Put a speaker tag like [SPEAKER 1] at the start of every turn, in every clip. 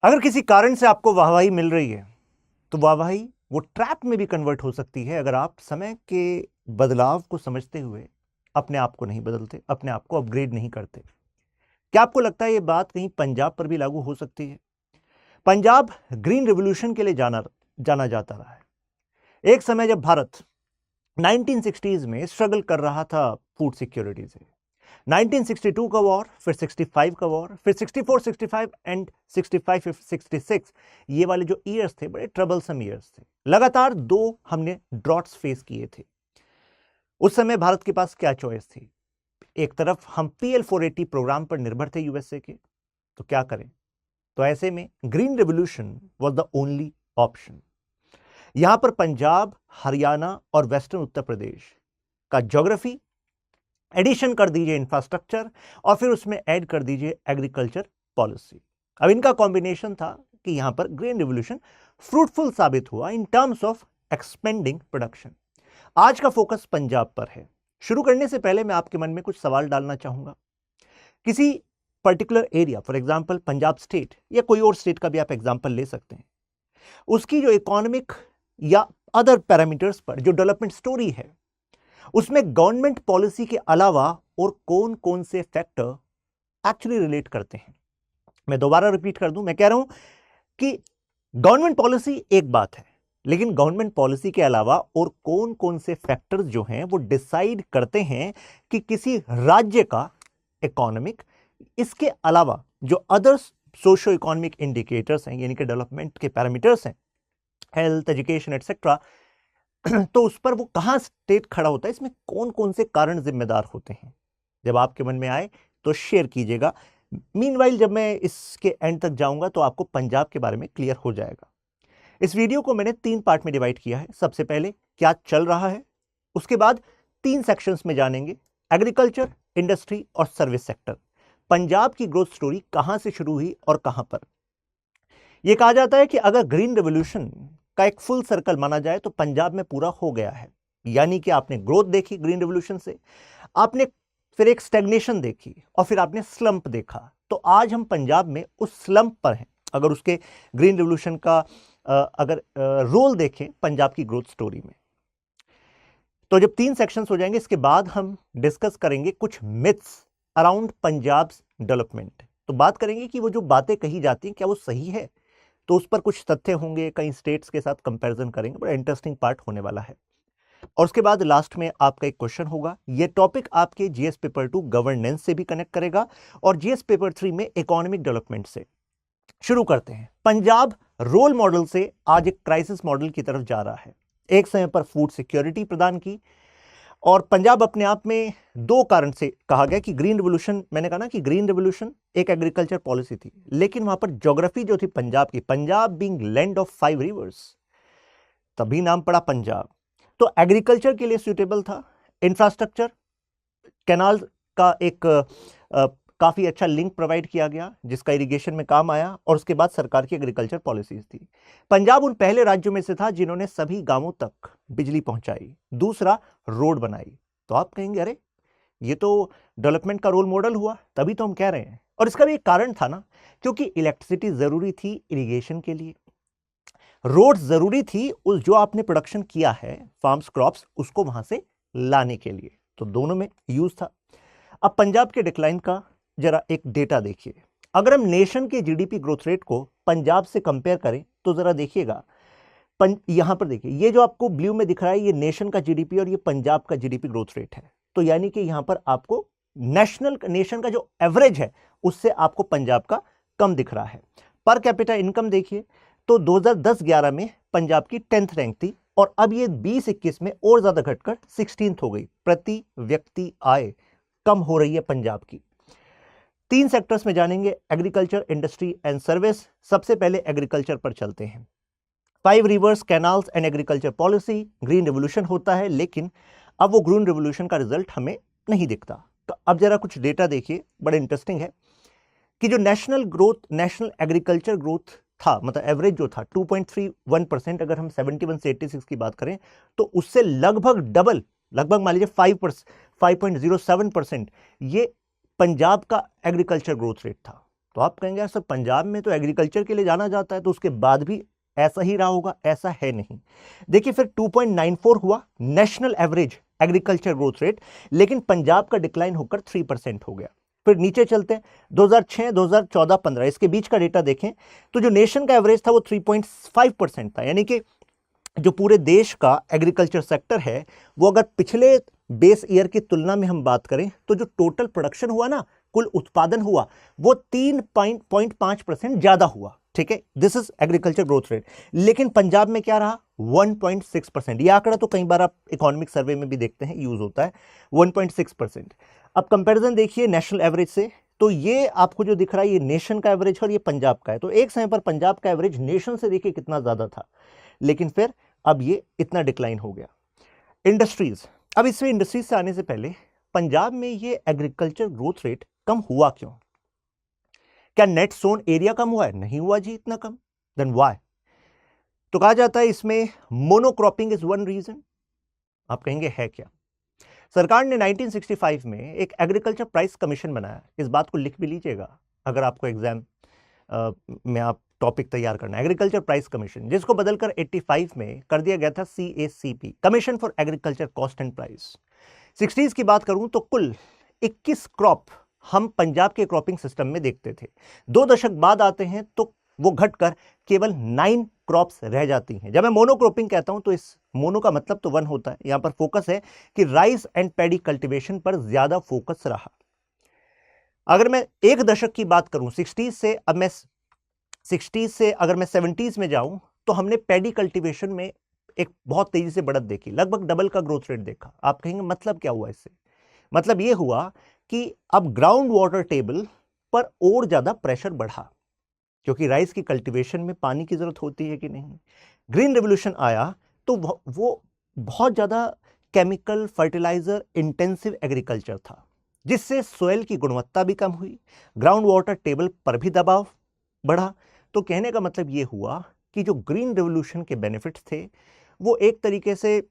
[SPEAKER 1] अगर किसी कारण से आपको वाहवाही मिल रही है तो वाहवाही वो ट्रैप में भी कन्वर्ट हो सकती है अगर आप समय के बदलाव को समझते हुए अपने आप को नहीं बदलते, अपने आप को अपग्रेड नहीं करते। क्या आपको लगता है ये बात कहीं पंजाब पर भी लागू हो सकती है? पंजाब ग्रीन रिवॉल्यूशन के लिए जाना जाना जाता रहा है। एक समय जब भारत 1960s में स्ट्रगल कर रहा था फूड सिक्योरिटी से। 1962 का वॉर, फिर 65 का वॉर, फिर 64, 65 एंड 65, 66, ये वाले जो ईयर्स थे बड़े ट्रबलसम ईयर्स थे। लगातार 2 हमने ड्रॉट्स फेस किए थे। उस समय भारत के पास क्या चॉइस थी? एक तरफ हम PL 480 प्रोग्राम पर निर्भर थे यूएसए के, तो क्या करें? तो ऐसे में green revolution was the only option. यहां पर पंजाब, हरियाणा और वेस्टर्न उत्तर प्रदेश का ज्योग्राफी एडिशन कर दीजिए इंफ्रास्ट्रक्चर, और फिर उसमें ऐड कर दीजिए एग्रीकल्चर पॉलिसी। अब इनका कॉम्बिनेशन था कि यहां पर ग्रीन रिवॉल्यूशन फ्रूटफुल साबित हुआ in terms of expanding production. आज का फोकस पंजाब पर है। शुरू करने से पहले मैं आपके मन में कुछ सवाल डालना चाहूंगा। किसी particular area, for example Punjab state या कोई और स्टेट का भी आप एग्जांपल ले सकते हैं, उसकी जो इकोनॉमिक या अदर पैरामीटर्स पर जो डेवलपमेंट स्टोरी है, उसमें गवर्नमेंट पॉलिसी के अलावा और कौन कौन से फैक्टर एक्चुअली रिलेट करते हैं। मैं दोबारा रिपीट कर दूं, मैं कह रहा हूं कि गवर्नमेंट पॉलिसी एक बात है, लेकिन गवर्नमेंट पॉलिसी के अलावा और कौन कौन से फैक्टर्स जो हैं वो डिसाइड करते हैं कि किसी राज्य का इकोनॉमिक, इसके अलावा जो अदर सोशो इकोनॉमिक इंडिकेटर्स हैं यानी कि डेवलपमेंट के पैरामीटर्स हैं, हेल्थ, एजुकेशन एटसेट्रा, तो उस पर वो कहां स्टेट खड़ा होता है, इसमें कौन कौन से कारण जिम्मेदार होते हैं। जब आपके मन में आए तो शेयर कीजिएगा। मीनवाइल जब मैं इसके एंड तक जाऊंगा तो आपको पंजाब के बारे में क्लियर हो जाएगा। इस वीडियो को मैंने 3 पार्ट में डिवाइड किया है। सबसे पहले क्या चल रहा है, उसके बाद 3 सेक्शंस में जानेंगे, एग्रीकल्चर, इंडस्ट्री और सर्विस सेक्टर। पंजाब की ग्रोथ स्टोरी कहां से शुरू हुई और कहां पर। यह कहा जाता है कि अगर ग्रीन रेवोल्यूशन का एक फुल सर्कल माना जाए तो पंजाब में पूरा हो गया है। यानी कि आपने ग्रोथ देखी ग्रीन रेवोल्यूशन से, आपने फिर एक स्टैग्नेशन देखी और फिर आपने स्लंप देखा। तो आज हम पंजाब में उस स्लंप पर हैं। अगर उसके ग्रीन रेवोल्यूशन का अगर रोल देखें पंजाब की ग्रोथ स्टोरी में, तो जब 3 सेक्शंस हो जाएंगे इसके बाद हम डिस्कस करेंगे कुछ मिथ्स अराउंड पंजाब डेवलपमेंट। तो बात करेंगे कि वो जो बातें कही जाती हैं क्या वो सही है, तो उस पर कुछ तथ्य होंगे, कई स्टेट्स के साथ कंपैरिजन करेंगे, बड़ा इंटरेस्टिंग पार्ट होने वाला है। और उसके बाद लास्ट में आपका एक क्वेश्चन होगा। यह टॉपिक आपके जीएस पेपर 2 गवर्नेंस से भी कनेक्ट करेगा और जीएस पेपर 3 में इकोनॉमिक डेवलपमेंट से। शुरू करते हैं। पंजाब रोल मॉडल से आज एक क्राइसिस मॉडल की तरफ जा रहा है। एक समय पर फूड सिक्योरिटी प्रदान की, और पंजाब अपने आप में 2 कारण से कहा गया कि ग्रीन रिवोल्यूशन, मैंने कहा ना कि ग्रीन रिवोल्यूशन एक एग्रीकल्चर पॉलिसी थी, लेकिन वहां पर ज्योग्राफी जो थी पंजाब की, Punjab being land of 5 reverse, तभी नाम पड़ा पंजाब। तो एग्रीकल्चर के लिए सूटेबल था। इंफ्रास्ट्रक्चर, कैनाल का एक काफी अच्छा लिंक प्रोवाइड किया गया जिसका इरिगेशन में काम आया, और उसके बाद सरकार की एग्रीकल्चर पॉलिसीज थी। पंजाब उन पहले राज्यों में से था जिन्होंने सभी गांवों तक बिजली पहुंचाई। दूसरा, रोड बनाई। तो आप कहेंगे अरे ये तो डेवलपमेंट का रोल मॉडल हुआ, तभी तो हम कह रहे हैं। और इसका भी एक कारण था ना, क्योंकि इलेक्ट्रिसिटी जरूरी थी इरिगेशन के लिए, रोड जरूरी थी उस जो आपने प्रोडक्शन किया है फार्म्स क्रॉप्स उसको वहां से लाने के लिए। तो दोनों में यूज था। अब पंजाब के डिक्लाइन का जरा एक डेटा देखिए। अगर हम नेशन के जीडीपी ग्रोथ रेट को पंजाब से कंपेयर करें तो जरा देखिएगा, यहां पर देखिए, ये जो आपको ब्लू में दिख रहा है ये नेशन का जीडीपी और ये पंजाब का जीडीपी ग्रोथ रेट है। तो यानी कि यहां पर आपको नेशन का जो एवरेज है उससे आपको पंजाब का कम दिख रहा है। पर कैपिटा इनकम देखिए तो 2010-11 में पंजाब की 10th रैंक थी, और अब ये 20-21 में और ज्यादा घटकर 16th हो गई। प्रति व्यक्ति आय कम हो रही है पंजाब की। 3 सेक्टर्स में जानेंगे, एग्रीकल्चर, इंडस्ट्री एंड सर्विस। सबसे पहले एग्रीकल्चर पर चलते हैं। 5 reverse, canals and agriculture policy, green revolution होता है, लेकिन अब वो ग्रीन रिवोल्यूशन का रिजल्ट हमें नहीं दिखता। तो अब जरा कुछ डेटा देखिए, बड़ा इंटरेस्टिंग है कि जो national growth, national agriculture growth था, मतलब एवरेज जो था 2.31%, अगर हम 71 से 86 की बात करें तो उससे लगभग डबल, लगभग मान लीजिए 5.07%, ये पंजाब का एग्रीकल्चर ग्रोथ रेट था। तो आप कहेंगे यार सर पंजाब में तो एग्रीकल्चर के लिए जाना जाता है, तो उसके बाद भी ऐसा ही रहा होगा। ऐसा है नहीं। देखिए फिर 2.94 हुआ national average agriculture growth rate, लेकिन पंजाब का डिक्लाइन होकर 3% हो गया। फिर नीचे चलते हैं 2006, 2014, 15 इसके बीच का डेटा देखें तो जो नेशन का एवरेज था वो 3.5% था। यानी कि जो पूरे देश का एग्रीकल्चर सेक्टर है वो अगर पिछले बेस ईयर की तुलना में हम बात करें तो जो टोटल प्रोडक्शन हुआ ना, कुल उत्पादन हुआ, वो 3.5% ज्यादा हुआ। ठीक है, this is agriculture growth rate. लेकिन पंजाब में क्या रहा? 1.6%। यह आंकड़ा तो कई बार आप इकोनॉमिक सर्वे में भी देखते हैं, यूज होता है 1.6%। अब कंपैरिजन देखिए नेशनल एवरेज से, तो ये आपको जो दिख रहा है ये नेशन का एवरेज है और ये पंजाब का है। तो एक समय पर पंजाब का एवरेज नेशन से देखिए कितना ज्यादा था, लेकिन फिर अब ये इतना डिक्लाइन हो गया। इंडस्ट्रीज, अब इसमें इंडस्ट्रीज से आने से पहले पंजाब में ये एग्रीकल्चर ग्रोथ रेट कम हुआ क्यों? क्या नेट सोन एरिया कम हुआ है? नहीं हुआ जी इतना कम। Then why? तो कहा जाता है इसमें मोनोक्रॉपिंग इज वन रीजन। आप कहेंगे है क्या? सरकार ने 1965 में एक एग्रीकल्चर प्राइस कमीशन बनाया। इस बात को लिख भी लीजिएगा अगर आपको एग्जाम में आप टॉपिक तैयार करना है। एग्रीकल्चर प्राइस कमीशन, जिसको बदलकर 85 में कर दिया गया था CACP, commission for agriculture cost and price. 60s की बात करूं तो कुल 21 क्रॉप हम पंजाब के क्रॉपिंग सिस्टम में देखते थे। 2 दशक बाद आते हैं तो वो घटकर केवल 9 क्रॉप्स रह जाती हैं। जब मैं मोनोक्रॉपिंग कहता हूं तो इस मोनो का मतलब तो 1 होता है। यहां पर फोकस है कि राइस एंड पैडी कल्टीवेशन पर ज्यादा फोकस रहा। अगर मैं 1 दशक की बात करूं 60s से, अब मैं 60s से अगर मैं 70s में जाऊं तो हमने पैडी कल्टीवेशन में एक बहुत तेजी से बढ़त देखी, लगभग डबल का ग्रोथ रेट देखा। आप कहेंगे मतलब क्या हुआ इससे? मतलब यह हुआ कि अब ग्राउंड वाटर टेबल पर और ज्यादा प्रेशर बढ़ा, क्योंकि राइस की कल्टीवेशन में पानी की जरूरत होती है कि नहीं। ग्रीन रेवोल्यूशन आया तो वो बहुत ज्यादा केमिकल फर्टिलाइजर इंटेंसिव एग्रीकल्चर था, जिससे सोयल की गुणवत्ता भी कम हुई, ग्राउंड वाटर टेबल पर भी दबाव बढ़ा। तो कहने का मतलब यह हुआ कि जो ग्रीन रेवोल्यूशन के बेनिफिट्स थे वो एक तरीके से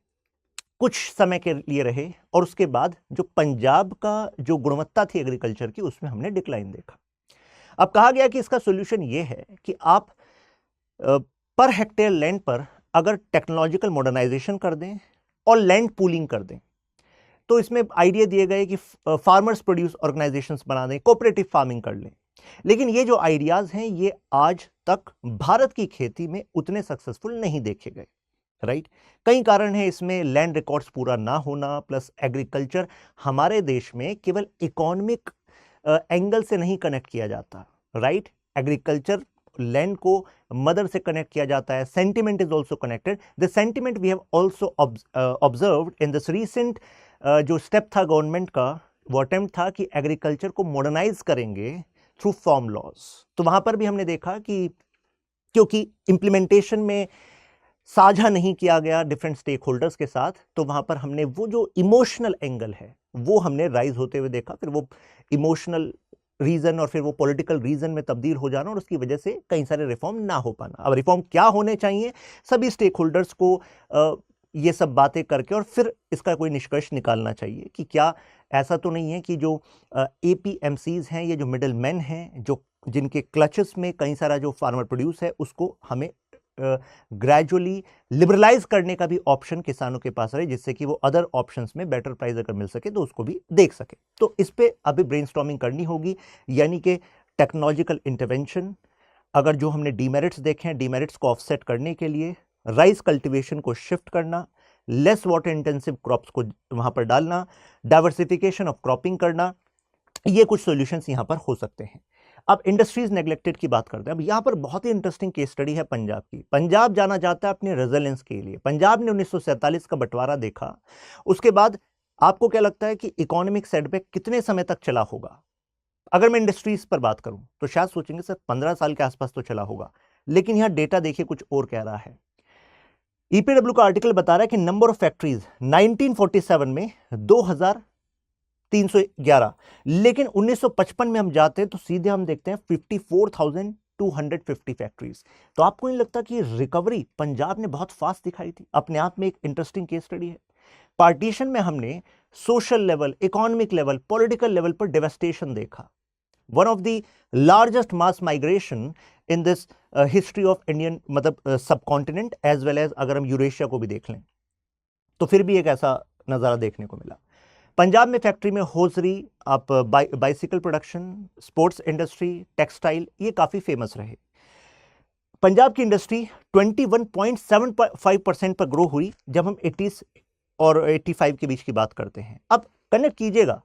[SPEAKER 1] कुछ समय के लिए रहे, और उसके बाद जो पंजाब का जो गुणवत्ता थी एग्रीकल्चर की उसमें हमने डिक्लाइन देखा। अब कहा गया कि इसका सॉल्यूशन यह है कि आप पर हेक्टेयर लैंड पर अगर टेक्नोलॉजिकल मॉडर्नाइजेशन कर दें और लैंड पूलिंग कर दें, तो इसमें आइडिया दिए गए कि फार्मर्स प्रोड्यूस ऑर्गेनाइजेशंस बना दें, कोऑपरेटिव फार्मिंग कर लें। लेकिन ये जो आइडियाज हैं ये आज तक भारत की खेती में उतने सक्सेसफुल नहीं देखे गए। राइट? कई कारण है इसमें, लैंड रिकॉर्ड्स पूरा ना होना, प्लस एग्रीकल्चर हमारे देश में केवल इकोनॉमिक एंगल से नहीं कनेक्ट किया जाता। राइट? एग्रीकल्चर लैंड को मदर से कनेक्ट किया जाता है। Sentiment is also connected. The sentiment we have also observed in this recent जो स्टेप था गवर्नमेंट का, वो अटेम्प्ट था कि एग्रीकल्चर को मॉडर्नाइज करेंगे थ्रू फार्म लॉज। तो वहां पर भी हमने देखा कि क्योंकि इंप्लीमेंटेशन में साझा नहीं किया गया डिफरेंट स्टेक होल्डर्स के साथ, तो वहां पर हमने वो जो इमोशनल एंगल है वो हमने राइज होते हुए देखा। फिर वो इमोशनल रीजन और फिर वो पॉलिटिकल रीजन में तब्दील हो जाना, और उसकी वजह से कई सारे रिफॉर्म ना हो पाना। अब रिफॉर्म क्या होने चाहिए, सभी स्टेक होल्डर्स को ये सब बातें करके और फिर इसका कोई निष्कर्ष निकालना चाहिए कि क्या ऐसा तो नहीं है कि जो APMCs हैं, ये जो मिडल मैन हैं, जो जिनके क्लचेस में कई सारा जो फार्मर प्रोड्यूस है, उसको हमें ग्रेजुअली लिबरलाइज करने का भी ऑप्शन किसानों के पास रहे, जिससे कि वो अदर ऑप्शंस में बेटर प्राइस अगर मिल सके तो उसको भी देख सके। तो इस पे अभी ब्रेनस्टॉर्मिंग करनी होगी, यानी कि टेक्नोलॉजिकल इंटरवेंशन। अगर जो हमने डीमेरिट्स देखे हैं, डीमेरिट्स को ऑफसेट करने के लिए राइस कल्टीवेशन को शिफ्ट करना, लेस वाटर इंटेंसिव क्रॉप्स को वहां पर डालना, डाइवर्सिफिकेशन ऑफ क्रॉपिंग करना, ये कुछ सॉल्यूशंस यहां पर हो सकते हैं। अब इंडस्ट्रीज नेग्लेक्टेड की बात करते हैं। अब यहां पर बहुत ही इंटरेस्टिंग केस स्टडी है पंजाब की। पंजाब जाना जाता है अपने रेजिलियंस के लिए। पंजाब ने 1947 का बंटवारा देखा, उसके बाद आपको क्या लगता है कि इकोनॉमिक सेटबैक कितने समय तक चला होगा? अगर मैं इंडस्ट्रीज पर बात करूं तो शायद सोचेंगे सर 15 साल के आसपास तो चला होगा, लेकिन यहां डेटा देखिए कुछ और कह रहा है। EPW का आर्टिकल बता रहा है कि नंबर ऑफ फैक्ट्रीज 1947 में 2311, लेकिन 1955 में हम जाते हैं तो सीधे हम देखते हैं 54,250 फैक्ट्रीज। तो आपको नहीं लगता कि रिकवरी पंजाब ने बहुत फास्ट दिखाई थी? अपने आप में एक इंटरेस्टिंग केस स्टडी है। पार्टीशन में हमने social level, economic level, political level पर डेवास्टेशन देखा, one of the largest mass migration in this history of Indian मतलब सब कॉन्टिनेंट एज वेल एज अगर हम यूरेशिया को भी देख लें तो फिर भी एक ऐसा नज़ारा देखने को मिला। पंजाब में फैक्ट्री में होजरी, आप bicycle production, sports industry, textile, ये काफ़ी फेमस रहे। पंजाब की इंडस्ट्री 21.75% पर ग्रो हुई जब हम 80s और 85 के बीच की बात करते हैं। अब कनेक्ट कीजिएगा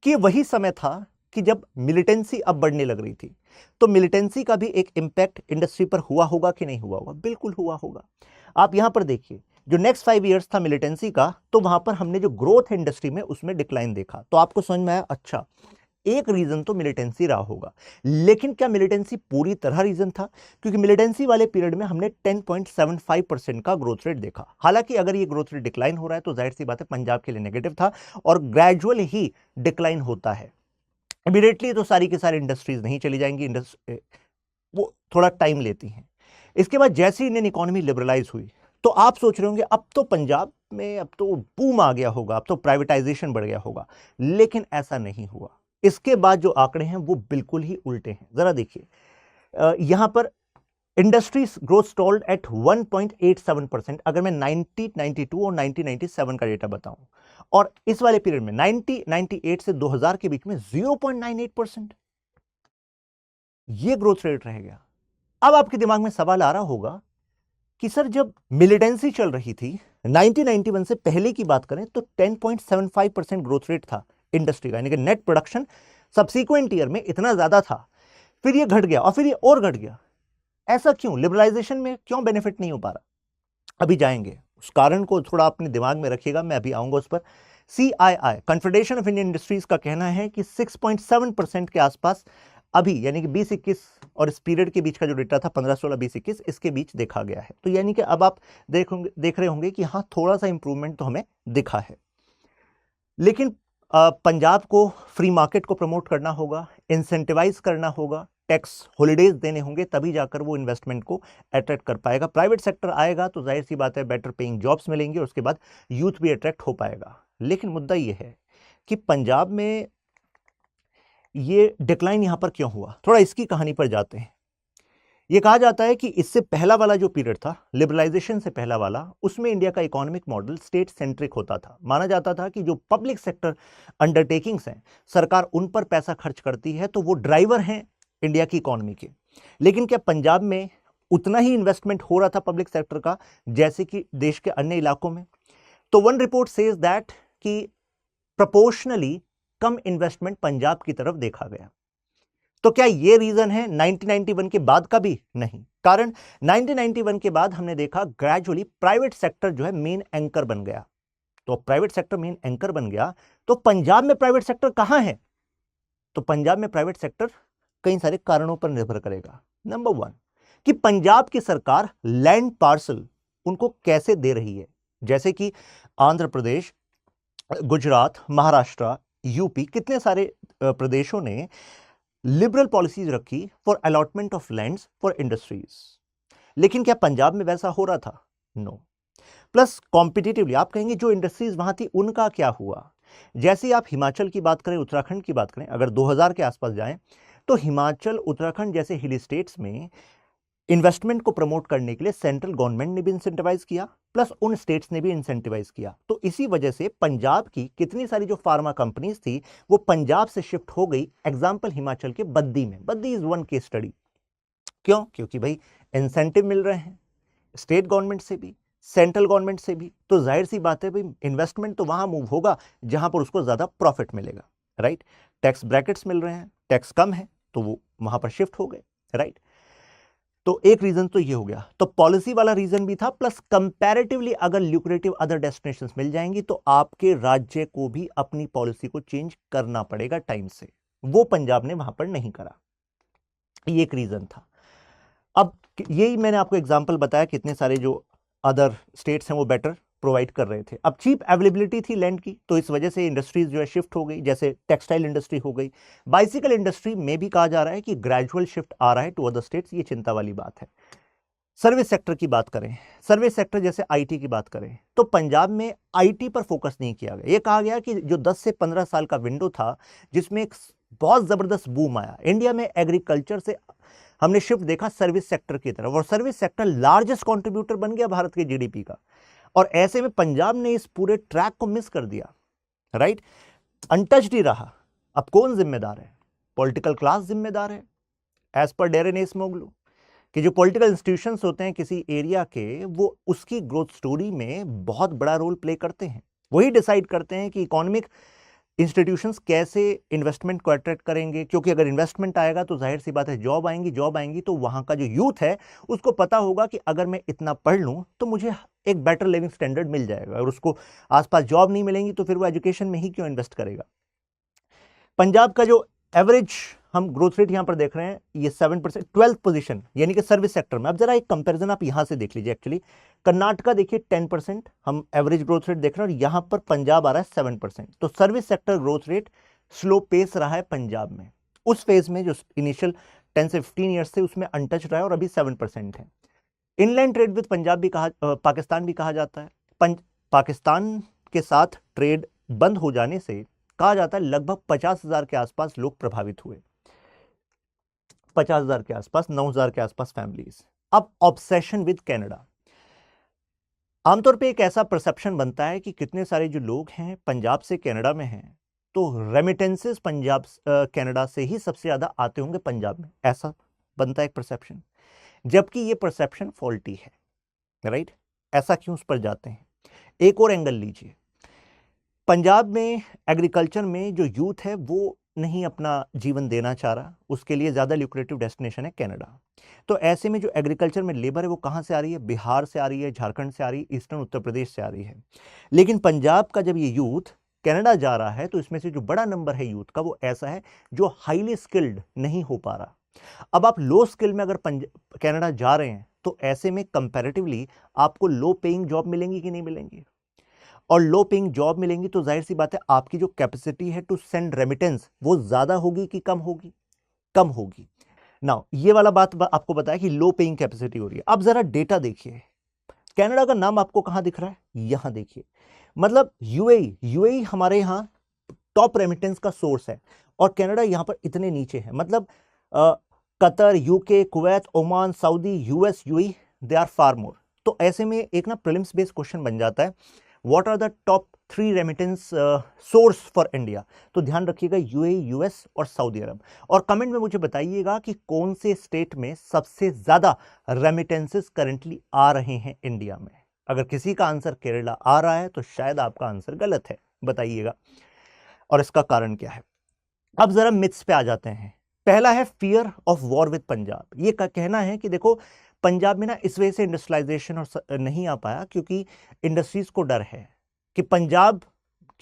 [SPEAKER 1] कि वही समय था कि जब मिलिटेंसी अब बढ़ने लग रही थी, तो मिलिटेंसी का भी एक इंपैक्ट इंडस्ट्री पर हुआ होगा कि नहीं हुआ होगा? बिल्कुल हुआ होगा। आप यहां पर देखिए, जो नेक्स्ट 5 इयर्स था मिलिटेंसी का, तो वहां पर हमने जो ग्रोथ है इंडस्ट्री में उसमें डिक्लाइन देखा। तो आपको समझ में आया, अच्छा एक रीजन तो मिलिटेंसी रहा होगा। लेकिन क्या मिलिटेंसी पूरी तरह रीजन था? क्योंकि मिलिटेंसी वाले पीरियड में हमने 10.75% का ग्रोथ रेट देखा। हालांकि अगर ये ग्रोथ रेट डिक्लाइन हो रहा है तो जाहिर सी बात है पंजाब के लिए नेगेटिव था, और ग्रेजुअल ही डिक्लाइन होता है। इमीडिएटली तो सारी की सारी इंडस्ट्रीज नहीं चली जाएंगी, वो थोड़ा टाइम लेती हैं। इसके बाद जैसे इंडियन इकोनॉमी लिबरलाइज हुई तो आप सोच रहे होंगे अब तो पंजाब में अब तो बूम आ गया होगा, अब तो प्राइवेटाइजेशन बढ़ गया होगा, लेकिन ऐसा नहीं हुआ। इसके बाद जो आंकड़े हैं वो बिल्कुल ही उल्टे हैं। जरा देखिए, यहां पर इंडस्ट्रीज ग्रोथ स्टॉल्ड एट 1.87%, अगर मैं 1992 और 1997 का डेटा बताऊं, और इस वाले पीरियड में 1998 से 2000 के बीच में 0.98%, ये ग्रोथ रेट रह गया। अब आपके दिमाग में सवाल आ रहा होगा कि सर जब मिलिटेंसी चल रही थी 1991 से पहले की बात करें तो 10.75% ग्रोथ रेट था इंडस्ट्री का, यानी कि नेट प्रोडक्शन सब्सीक्वेंट ईयर में इतना ज्यादा था, फिर ये घट गया और फिर ये और घट गया। ऐसा क्यों? लिबरलाइजेशन में क्यों बेनिफिट नहीं हो पा रहा? अभी जाएंगे, उस कारण को थोड़ा अपने दिमाग में रखिएगा, मैं अभी आऊंगा उस पर। CII confederation of Indian industries का कहना है कि 6.7% के आसपास अभी, यानी कि 2021 और इस पीरियड के बीच का जो डेटा था 15-16, 20-21, इसके बीच देखा गया है। तो यानी कि अब आप देख रहे होंगे कि हाँ थोड़ा सा इंप्रूवमेंट तो हमें दिखा है। लेकिन पंजाब को फ्री मार्केट को प्रमोट करना होगा, इंसेंटिवाइज करना होगा, टैक्स हॉलीडेज देने होंगे, तभी जाकर वो इन्वेस्टमेंट को अट्रैक्ट कर पाएगा। प्राइवेट सेक्टर आएगा तो जाहिर सी बात है बेटर पेइंग जॉब्स मिलेंगे और उसके बाद यूथ भी अट्रैक्ट हो पाएगा। लेकिन मुद्दा ये है कि पंजाब में ये डिक्लाइन यहां पर क्यों हुआ? थोड़ा इसकी कहानी पर जाते हैं। यह कहा जाता है कि इससे पहला वाला जो पीरियड था, लिबरलाइजेशन से पहला वाला, उसमें इंडिया का इकोनॉमिक मॉडल स्टेट सेंट्रिक होता था। माना जाता था कि जो पब्लिक सेक्टर अंडरटेकिंग्स हैं, सरकार उन पर पैसा खर्च करती है तो वो ड्राइवर हैं इंडिया की इकोनॉमी के। लेकिन क्या पंजाब में उतना ही इन्वेस्टमेंट हो रहा था पब्लिक सेक्टर का जैसे कि देश के अन्य इलाकों में? तो वन रिपोर्ट सेज दैट कि प्रोपोर्शनली कम इन्वेस्टमेंट पंजाब की तरफ देखा गया। तो क्या यह रीजन है 1991 के बाद का भी? नहीं। कारण 1991 के बाद हमने देखा ग्रेजुअली प्राइवेट सेक्टर जो है मेन एंकर बन गया। तो प्राइवेट सेक्टर मेन एंकर बन गया तो पंजाब में प्राइवेट सेक्टर कहां है? तो पंजाब में प्राइवेट सेक्टर कई सारे कारणों पर निर्भर करेगा। नंबर 1 कि पंजाब की सरकार लैंड पार्सल उनको कैसे दे रही है। जैसे कि आंध्र प्रदेश, गुजरात, महाराष्ट्र, यूपी, कितने सारे प्रदेशों ने लिबरल पॉलिसीज रखी for allotment of lands for industries. लेकिन क्या पंजाब में वैसा हो रहा था? नो। प्लस कॉम्पिटिटिवली आप कहेंगे जो इंडस्ट्रीज वहां थी उनका क्या हुआ? जैसे आप हिमाचल की बात करें, उत्तराखंड की बात करें, अगर 2000 के आसपास जाएं तो हिमाचल, उत्तराखंड जैसे हिली स्टेट्स में इन्वेस्टमेंट को प्रमोट करने के लिए सेंट्रल गवर्नमेंट ने भी इंसेंटिवाइज किया, प्लस उन स्टेट्स ने भी इंसेंटिवाइज किया। तो इसी वजह से पंजाब की कितनी सारी जो फार्मा कंपनीज थी वो पंजाब से शिफ्ट हो गई। एग्जांपल हिमाचल के बद्दी में, Baddi is one case study. क्यों? क्योंकि भाई इंसेंटिव मिल रहे हैं स्टेट गवर्नमेंट से भी, सेंट्रल गवर्नमेंट से भी, तो जाहिर सी बात है भाई इन्वेस्टमेंट तो वहां मूव होगा जहां पर उसको ज्यादा प्रॉफिट मिलेगा, राइट? टैक्स ब्रैकेट्स मिल रहे हैं, टैक्स कम है तो वो वहां पर शिफ्ट हो गए, राइट? तो एक रीजन तो ये हो गया। तो पॉलिसी वाला रीजन भी था, प्लस कंपैरेटिवली अगर ल्यूक्रेटिव अदर डेस्टिनेशंस मिल जाएंगी तो आपके राज्य को भी अपनी पॉलिसी को चेंज करना पड़ेगा टाइम से। वो पंजाब ने वहां पर नहीं करा, ये एक रीजन था। अब यही मैंने आपको एग्जांपल बताया, कितने सारे जो अदर स्टेट्स हैं वो बेटर प्रोवाइड कर रहे थे। अब चीप अवेलेबिलिटी थी लैंड की, तो इस वजह से इंडस्ट्रीज जो है शिफ्ट हो गई, जैसे टेक्सटाइल इंडस्ट्री हो गई। बाइसिकल इंडस्ट्री में भी कहा जा रहा है कि ग्रेजुअल शिफ्ट आ रहा है टू अदर स्टेट्स, ये चिंता वाली बात है। सर्विस सेक्टर की बात करें, सर्विस सेक्टर जैसे आईटी की बात करें, तो पंजाब में आईटी पर फोकस नहीं किया गया। यह कहा गया कि जो 10 से 15 साल का विंडो था जिसमें एक बहुत ज़बरदस्त बूम आया इंडिया में। एग्रीकल्चर से हमने शिफ्ट देखा सर्विस सेक्टर की तरफ, और सर्विस सेक्टर लार्जेस्ट कंट्रीब्यूटर बन गया भारत के जीडीपी का। और ऐसे में पंजाब ने इस पूरे ट्रैक को मिस कर दिया, राइट, अनटच्ड ही रहा। अब कौन जिम्मेदार है? पॉलिटिकल क्लास जिम्मेदार है, एज पर डेरेन एसमोगलू, कि जो पॉलिटिकल इंस्टीट्यूशंस होते हैं किसी एरिया के, वो उसकी ग्रोथ स्टोरी में बहुत बड़ा रोल प्ले करते हैं। वही डिसाइड करते हैं कि इकोनॉमिक इंस्टीट्यूशंस कैसे इन्वेस्टमेंट को अट्रैक्ट करेंगे, क्योंकि अगर इन्वेस्टमेंट आएगा तो जाहिर सी बात है जॉब आएंगी, जॉब आएंगी तो वहां का जो यूथ है उसको पता होगा कि अगर मैं इतना पढ़ लूं तो मुझे एक बेटर लिविंग स्टैंडर्ड मिल जाएगा। और उसको आसपास जॉब नहीं मिलेंगी तो फिर वो एजुकेशन में ही क्यों इन्वेस्ट करेगा। पंजाब का जो एवरेज हम ग्रोथ रेट यहां पर देख रहे हैं ये 7%, 12th पोजीशन यानी कि सर्विस सेक्टर में। अब जरा एक कंपैरिजन आप यहां से देख लीजिए। एक्चुअली कर्नाटका देखिए 10% हम एवरेज ग्रोथ रेट देख रहे हैं, और यहां पर पंजाब आ रहा है 7%। तो service sector growth rate slow pace रहा है पंजाब में। उस फेज में जो इनिशियल 10 से 15 ईयर्स थे उसमें अनटच रहा है, और अभी 7% है। इनलैंड ट्रेड विद पंजाब भी पाकिस्तान भी कहा जाता है। पाकिस्तान के साथ ट्रेड बंद हो जाने से कहा जाता है लगभग 50,000 के आसपास लोग प्रभावित हुए, 50,000 के आसपास, 9,000 के आसपास फैमिलीज। अब ऑब्सेशन विद कनाडा, आमतौर पे एक ऐसा परसेप्शन बनता है कि कितने सारे जो लोग हैं पंजाब से कनाडा में हैं, तो रेमिटेंसेस पंजाब कनाडा से ही सबसे ज्यादा आते होंगे पंजाब में, ऐसा बनता है एक परसेप्शन। जबकि ये परसेप्शन फॉल्टी है, राइट। ऐसा क्यों उस पर जाते हैं? एक और एंगल लीजिए। पंजाब में एग्रीकल्चर में जो यूथ है वो नहीं अपना जीवन देना चाह रहा, उसके लिए ज़्यादा ल्यूक्रेटिव डेस्टिनेशन है कनाडा। तो ऐसे में जो एग्रीकल्चर में लेबर है वो कहाँ से आ रही है? बिहार से आ रही है, झारखंड से आ रही है, ईस्टर्न उत्तर प्रदेश से आ रही है। लेकिन पंजाब का जब ये यूथ कनाडा जा रहा है तो इसमें से जो बड़ा नंबर है यूथ का वो ऐसा है जो हाईली स्किल्ड नहीं हो पा रहा। अब आप लो स्किल में अगर कनाडा जा रहे हैं तो ऐसे में कंपैरेटिवली आपको लो पेइंग जॉब मिलेंगी कि नहीं मिलेंगी? और लो पेइंग जॉब मिलेंगी तो जाहिर सी बात है आपकी जो कैपेसिटी है टू सेंड रेमिटेंस वो ज्यादा होगी कि कम होगी? कम होगी। नाउ ये वाला बात आपको बताया कि लो पेइंग कैपेसिटी हो रही है। अब जरा डेटा देखिए, कनाडा का नाम आपको कहां दिख रहा है? यहां देखिए, मतलब यूएई हमारे यहां टॉप रेमिटेंस का सोर्स है, और कनाडा यहां पर इतने नीचे है। मतलब Qatar, UK, Kuwait, Oman, Saudi, US, UAE, they are far more. तो ऐसे में एक ना प्रीलिम्स बेस्ड क्वेश्चन बन जाता है, what are the top 3 remittance source for India? तो ध्यान रखिएगा यूएई, यूएस और सऊदी अरब। और कमेंट में मुझे बताइएगा कि कौन से स्टेट में सबसे ज्यादा रेमिटेंसेस करंटली आ रहे हैं इंडिया में। अगर किसी का आंसर केरला आ रहा है तो शायद आपका आंसर गलत है, बताइएगा और इसका कारण क्या है। अब जरा मिथ्स पे आ जाते हैं। पहला है fear of war with Punjab. ये का कहना है कि देखो पंजाब में ना इस वजह से इंडस्ट्रियलाइजेशन और नहीं आ पाया क्योंकि इंडस्ट्रीज को डर है कि पंजाब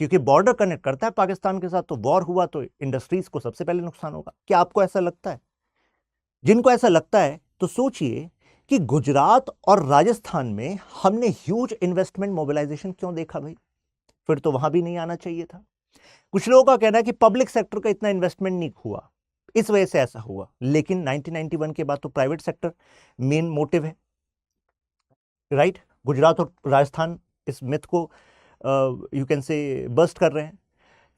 [SPEAKER 1] क्योंकि बॉर्डर कनेक्ट करता है पाकिस्तान के साथ, तो वॉर हुआ तो इंडस्ट्रीज को सबसे पहले नुकसान होगा। क्या आपको ऐसा लगता है? जिनको ऐसा लगता है तो सोचिए कि गुजरात और राजस्थान में हमने ह्यूज इन्वेस्टमेंट मोबिलाइजेशन क्यों देखा भाई? फिर तो वहां भी नहीं आना चाहिए था। कुछ लोगों का कहना है कि पब्लिक सेक्टर का इतना इन्वेस्टमेंट नहीं हुआ, इस वजह से ऐसा हुआ। लेकिन 1991 के बाद तो प्राइवेट सेक्टर मेन मोटिव है, राइट। गुजरात और राजस्थान इस मिथ को यू कैन से बस्ट कर रहे हैं।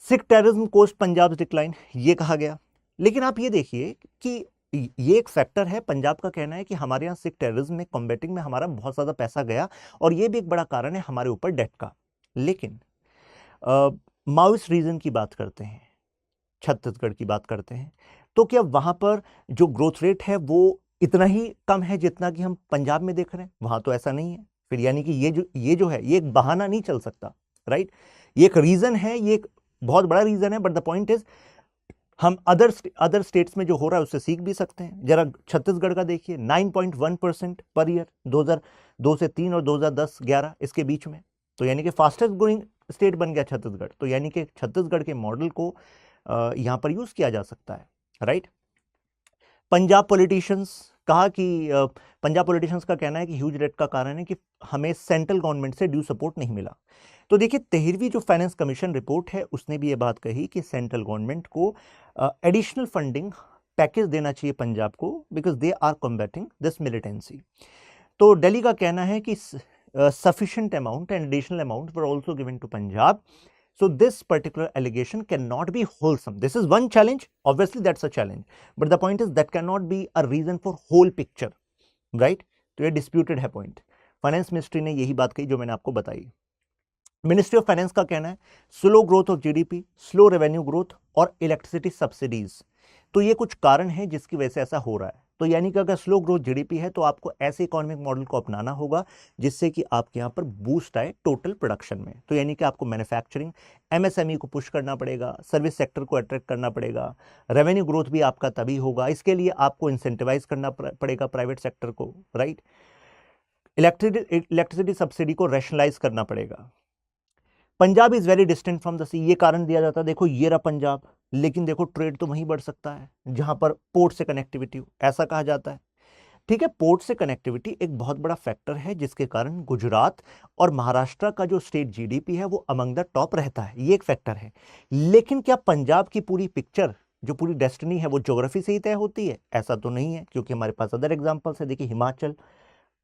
[SPEAKER 1] Sikh terrorism cost Punjab decline, ये कहा गया। लेकिन आप ये देखिए कि ये एक फैक्टर है। पंजाब का कहना है कि हमारे यहाँ सिख टेररिज्म में कॉम्बेटिंग में हमारा बहुत ज़्यादा पैसा गया, और ये भी एक बड़ा कारण है हमारे ऊपर डेट का। लेकिन माओइस्ट रीजन की बात करते हैं, छत्तीसगढ़ की बात करते हैं, तो क्या वहां पर जो ग्रोथ रेट है वो इतना ही कम है जितना कि हम पंजाब में देख रहे हैं? वहां तो ऐसा नहीं है। फिर यानी कि ये जो है ये एक बहाना नहीं चल सकता, राइट। ये एक रीजन है, ये एक बहुत बड़ा रीजन है, बट द पॉइंट इज हम अदर स्टेट्स में जो हो रहा है उससे सीख भी सकते हैं। जरा छत्तीसगढ़ का देखिए, 9.1% पर ईयर, 2002 से 3 और 2010-11 इसके बीच में। तो यानी कि फास्टेस्ट ग्रोइंग स्टेट बन गया छत्तीसगढ़। तो यानी कि छत्तीसगढ़ के मॉडल को यहां पर यूज किया जा सकता है, राइट। पंजाब पॉलिटिशियंस कहा कि पंजाब पॉलिटिशियंस का कहना है कि ह्यूज डेट का कारण है कि हमें सेंट्रल गवर्नमेंट से ड्यू सपोर्ट नहीं मिला। तो देखिए 13वीं जो फाइनेंस कमीशन रिपोर्ट है उसने भी ये बात कही कि सेंट्रल गवर्नमेंट को एडिशनल फंडिंग पैकेज देना चाहिए पंजाब को, because they are combatting this militancy. तो दिल्ली का कहना है कि sufficient amount and additional amount were also given to Punjab So this particular allegation cannot be wholesome. This is one challenge. Obviously, that's a challenge. But the point is that cannot be a reason for whole picture, right? तो ये disputed है point. Finance ministry ने यही बात कही जो मैंने आपको बताई. मिनिस्ट्री ऑफ फाइनेंस का कहना है slow growth of GDP, slow revenue growth और इलेक्ट्रिसिटी सब्सिडीज. तो ये कुछ कारण है जिसकी वजह से ऐसा हो रहा है. तो यानी कि अगर स्लो ग्रोथ जीडीपी है तो आपको ऐसे इकोनॉमिक मॉडल को अपनाना होगा जिससे कि आपके यहां पर बूस्ट आए टोटल प्रोडक्शन में. तो यानी कि आपको मैन्युफैक्चरिंग, एमएसएमई को पुश करना पड़ेगा, सर्विस सेक्टर को अट्रैक्ट करना पड़ेगा, रेवेन्यू ग्रोथ भी आपका तभी होगा. इसके लिए आपको इंसेंटिवाइज करना पड़ेगा प्राइवेट सेक्टर को, राइट. इलेक्ट्रिसिटी सब्सिडी को रैशनलाइज करना पड़ेगा. Punjab is very distant from the sea. ये कारण दिया जाता है, देखो ये रहा पंजाब, लेकिन देखो ट्रेड तो वहीं बढ़ सकता है जहां पर पोर्ट से कनेक्टिविटी हो, ऐसा कहा जाता है. ठीक है, पोर्ट से कनेक्टिविटी एक बहुत बड़ा फैक्टर है जिसके कारण गुजरात और महाराष्ट्र का जो स्टेट जीडीपी है वो अमंग द टॉप रहता है. ये एक फैक्टर है. लेकिन क्या पंजाब की पूरी पिक्चर, जो पूरी डेस्टिनी है, वो ज्योग्राफी से ही तय होती है? ऐसा तो नहीं है, क्योंकि हमारे पास अदर एग्जांपल्स है. देखिए हिमाचल,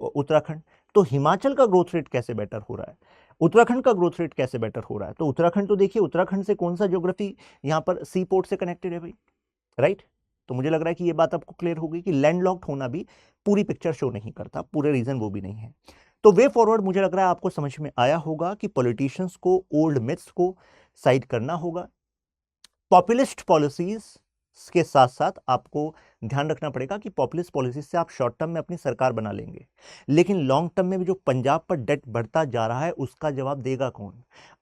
[SPEAKER 1] उत्तराखंड. तो हिमाचल का ग्रोथ रेट कैसे बेटर हो रहा है, उत्तराखंड का ग्रोथ रेट कैसे बेटर हो रहा है? तो उत्तराखंड तो देखिए, उत्तराखंड से कौन सा ज्योग्राफी यहां पर सी पोर्ट से कनेक्टेड है भाई, राइट. तो मुझे लग रहा है कि ये बात आपको क्लियर होगी कि लैंडलॉक्ड होना भी पूरी पिक्चर शो नहीं करता, पूरे रीजन वो भी नहीं है. तो वे फॉरवर्ड मुझे लग रहा है आपको समझ में आया होगा कि पॉलिटिशियंस को ओल्ड मिथ्स को साइड करना होगा. पॉपुलिस्ट पॉलिसीज के साथ साथ आपको ध्यान रखना पड़ेगा कि पॉपुलिस्ट पॉलिसीज से आप शॉर्ट टर्म में अपनी सरकार बना लेंगे, लेकिन लॉन्ग टर्म में भी जो पंजाब पर डेट बढ़ता जा रहा है उसका जवाब देगा कौन?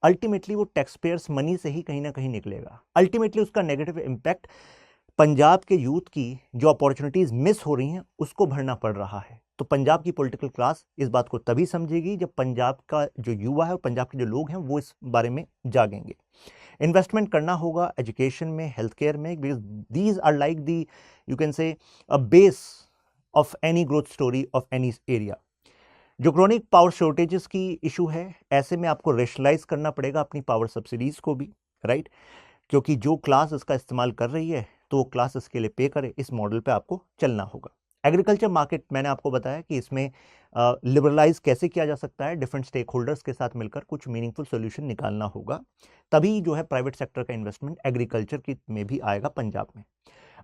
[SPEAKER 1] अल्टीमेटली वो टैक्स पेयर्स मनी से ही कहीं ना कहीं निकलेगा. अल्टीमेटली उसका नेगेटिव इंपैक्ट पंजाब के यूथ की जो अपॉर्चुनिटीज मिस हो रही हैं उसको भरना पड़ रहा है. तो पंजाब की पॉलिटिकल क्लास इस बात को तभी समझेगी जब पंजाब का जो युवा है और पंजाब के जो लोग हैं वो इस बारे में जागेंगे. इन्वेस्टमेंट करना होगा एजुकेशन में, हेल्थ केयर में, because these are like the, you can say, a base of any growth story of any area. जो क्रोनिक पावर शॉर्टेजेस की इशू है, ऐसे में आपको रेशनलाइज करना पड़ेगा अपनी पावर सब्सिडीज को भी, राइट. क्योंकि जो क्लास इसका इस्तेमाल कर रही है तो वो क्लास इसके लिए पे करे. इस मॉडल पे आपको चलना होगा. एग्रीकल्चर मार्केट मैंने आपको बताया कि इसमें लिबरलाइज कैसे किया जा सकता है, डिफरेंट स्टेक होल्डर्स के साथ मिलकर कुछ मीनिंगफुल सॉल्यूशन निकालना होगा, तभी जो है प्राइवेट सेक्टर का इन्वेस्टमेंट एग्रीकल्चर की में भी आएगा पंजाब में.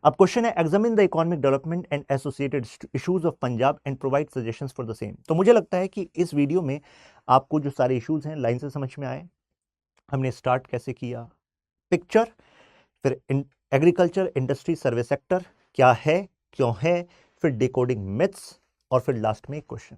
[SPEAKER 1] अब क्वेश्चन है, examine the economic development and associated issues of Punjab and provide suggestions for the same. तो मुझे लगता है कि इस वीडियो में आपको जो सारे इश्यूज हैं लाइन से समझ में आए. हमने स्टार्ट कैसे किया, पिक्चर, फिर एग्रीकल्चर इंडस्ट्री सर्विस सेक्टर क्या है, क्यों है, फिर डिकोडिंग मिथ्स, और फिर लास्ट में एक क्वेश्चन.